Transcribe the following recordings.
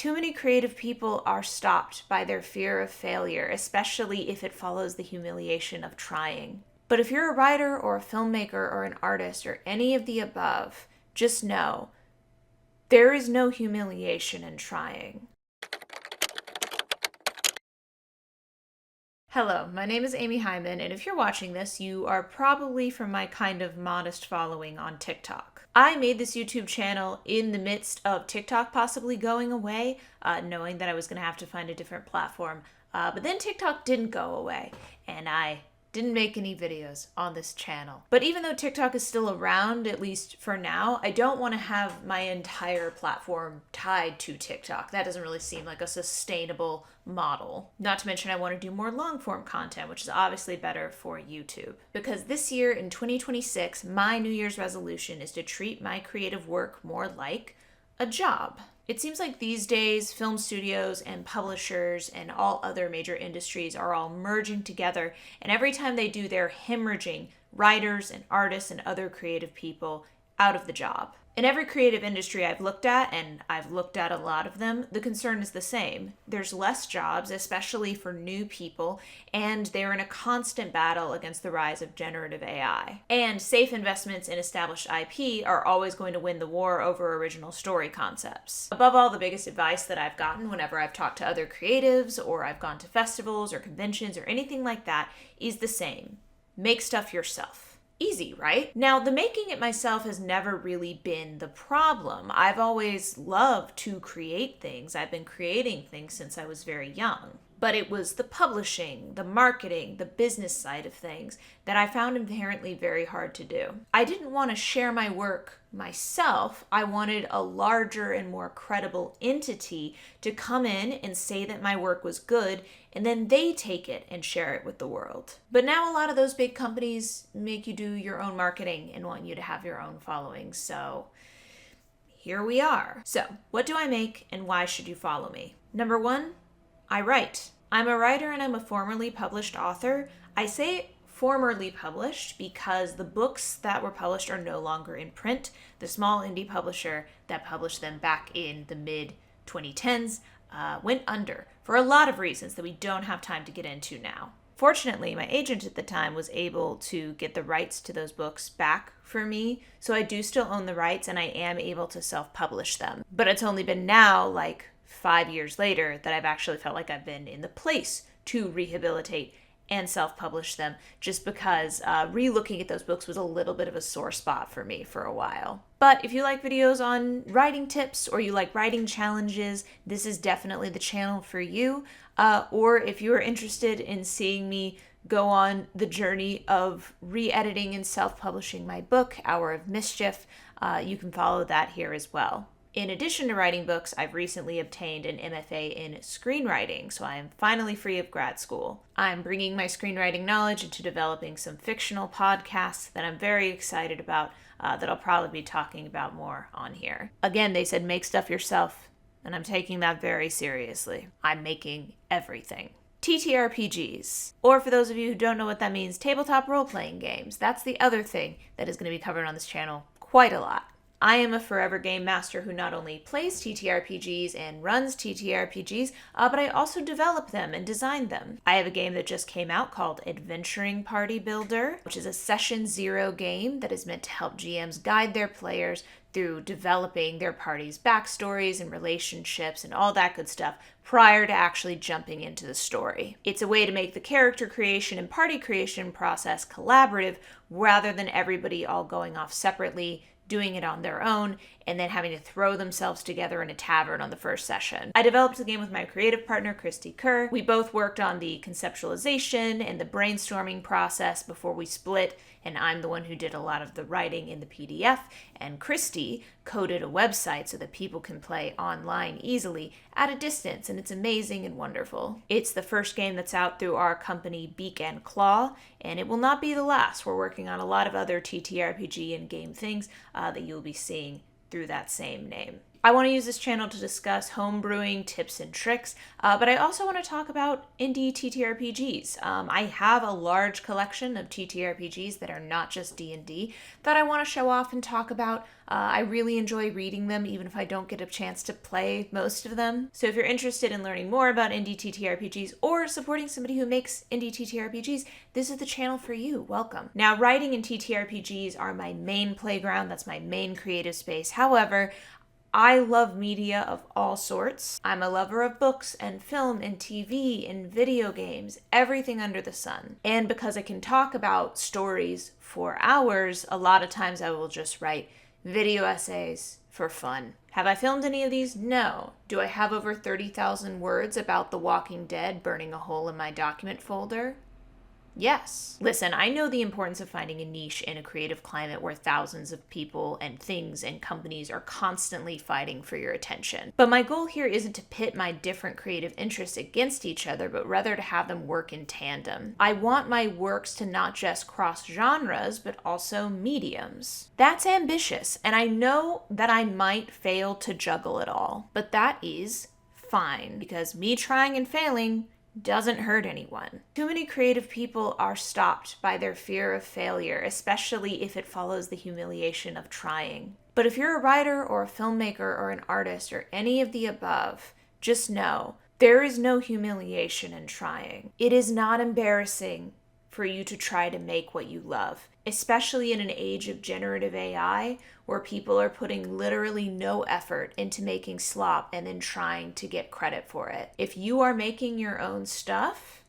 too many creative people are stopped by their fear of failure, especially if it follows the humiliation of trying. But if you're a writer or a filmmaker or an artist or any of the above, just know there is no humiliation in trying. Hello, my name is Aimee Hyman, and if you're watching this, you are probably from my kind of modest following on TikTok. I made this YouTube channel in the midst of TikTok possibly going away, knowing that I was going to have to find a different platform. But then TikTok didn't go away, and I didn't make any videos on this channel. But even though TikTok is still around, at least for now, I don't want to have my entire platform tied to TikTok. That doesn't really seem like a sustainable model. Not to mention I want to do more long form content, which is obviously better for YouTube. Because this year in 2026, my New Year's resolution is to treat my creative work more like a job. It seems like these days, film studios and publishers and all other major industries are all merging together, and every time they do, they're hemorrhaging writers and artists and other creative people out of the job. In every creative industry I've looked at, and I've looked at a lot of them, the concern is the same. There's less jobs, especially for new people, and they're in a constant battle against the rise of generative AI. And safe investments in established IP are always going to win the war over original story concepts. Above all, the biggest advice that I've gotten whenever I've talked to other creatives, or I've gone to festivals or conventions or anything like that, is the same. Make stuff yourself. Easy, right? Now, the making it myself has never really been the problem. I've always loved to create things. I've been creating things since I was very young. But it was the publishing, the marketing, the business side of things that I found inherently very hard to do. I didn't want to share my work myself. I wanted a larger and more credible entity to come in and say that my work was good, and then they take it and share it with the world. But now a lot of those big companies make you do your own marketing and want you to have your own following. So here we are. So what do I make and why should you follow me? Number one, I write. I'm a writer and I'm a formerly published author. I say formerly published because the books that were published are no longer in print. The small indie publisher that published them back in the mid-2010s went under for a lot of reasons that we don't have time to get into now. Fortunately, my agent at the time was able to get the rights to those books back for me, so I do still own the rights and I am able to self-publish them. But it's only been now, 5 years later, that I've actually felt like I've been in the place to rehabilitate and self-publish them, just because re-looking at those books was a little bit of a sore spot for me for a while. But if you like videos on writing tips or you like writing challenges, this is definitely the channel for you. Or if you are interested in seeing me go on the journey of re-editing and self-publishing my book, Hour of Mischief, you can follow that here as well. In addition to writing books, I've recently obtained an MFA in screenwriting, so I am finally free of grad school. I'm bringing my screenwriting knowledge into developing some fictional podcasts that I'm very excited about, that I'll probably be talking about more on here. Again, they said make stuff yourself, and I'm taking that very seriously. I'm making everything. TTRPGs, or for those of you who don't know what that means, tabletop role-playing games. That's the other thing that is going to be covered on this channel quite a lot. I am a forever game master who not only plays TTRPGs and runs TTRPGs, but I also develop them and design them. I have a game that just came out called Adventuring Party Builder, which is a session zero game that is meant to help GMs guide their players through developing their party's backstories and relationships and all that good stuff prior to actually jumping into the story. It's a way to make the character creation and party creation process collaborative rather than everybody all going off separately, doing it on their own, and then having to throw themselves together in a tavern on the first session. I developed the game with my creative partner, Christy Kerr. We both worked on the conceptualization and the brainstorming process before we split, and I'm the one who did a lot of the writing in the PDF, and Christy coded a website so that people can play online easily at a distance, and it's amazing and wonderful. It's the first game that's out through our company Beak and Claw, and it will not be the last. We're working on a lot of other TTRPG and game things that you'll be seeing through that same name. I want to use this channel to discuss home brewing tips and tricks, but I also want to talk about indie TTRPGs. I have a large collection of TTRPGs that are not just D&D that I want to show off and talk about. I really enjoy reading them, even if I don't get a chance to play most of them. So if you're interested in learning more about indie TTRPGs or supporting somebody who makes indie TTRPGs, this is the channel for you. Welcome. Now, writing and TTRPGs are my main playground. That's my main creative space. However, I love media of all sorts. I'm a lover of books and film and TV and video games, everything under the sun. And because I can talk about stories for hours, a lot of times I will just write video essays for fun. Have I filmed any of these? No. Do I have over 30,000 words about The Walking Dead burning a hole in my document folder? Yes. Listen, I know the importance of finding a niche in a creative climate where thousands of people and things and companies are constantly fighting for your attention. But my goal here isn't to pit my different creative interests against each other, but rather to have them work in tandem. I want my works to not just cross genres, but also mediums. That's ambitious, and I know that I might fail to juggle it all, but that is fine, because me trying and failing doesn't hurt anyone. Too many creative people are stopped by their fear of failure, especially if it follows the humiliation of trying. But if you're a writer or a filmmaker or an artist or any of the above, just know there is no humiliation in trying. It is not embarrassing for you to try to make what you love, especially in an age of generative AI where people are putting literally no effort into making slop and then trying to get credit for it. If you are making your own stuff,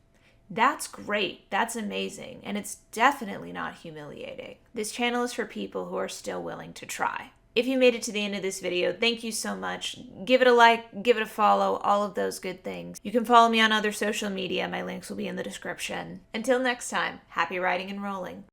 that's great. That's amazing. And it's definitely not humiliating. This channel is for people who are still willing to try. If you made it to the end of this video, thank you so much. Give it a like, give it a follow, all of those good things. You can follow me on other social media. My links will be in the description. Until next time, happy writing and rolling.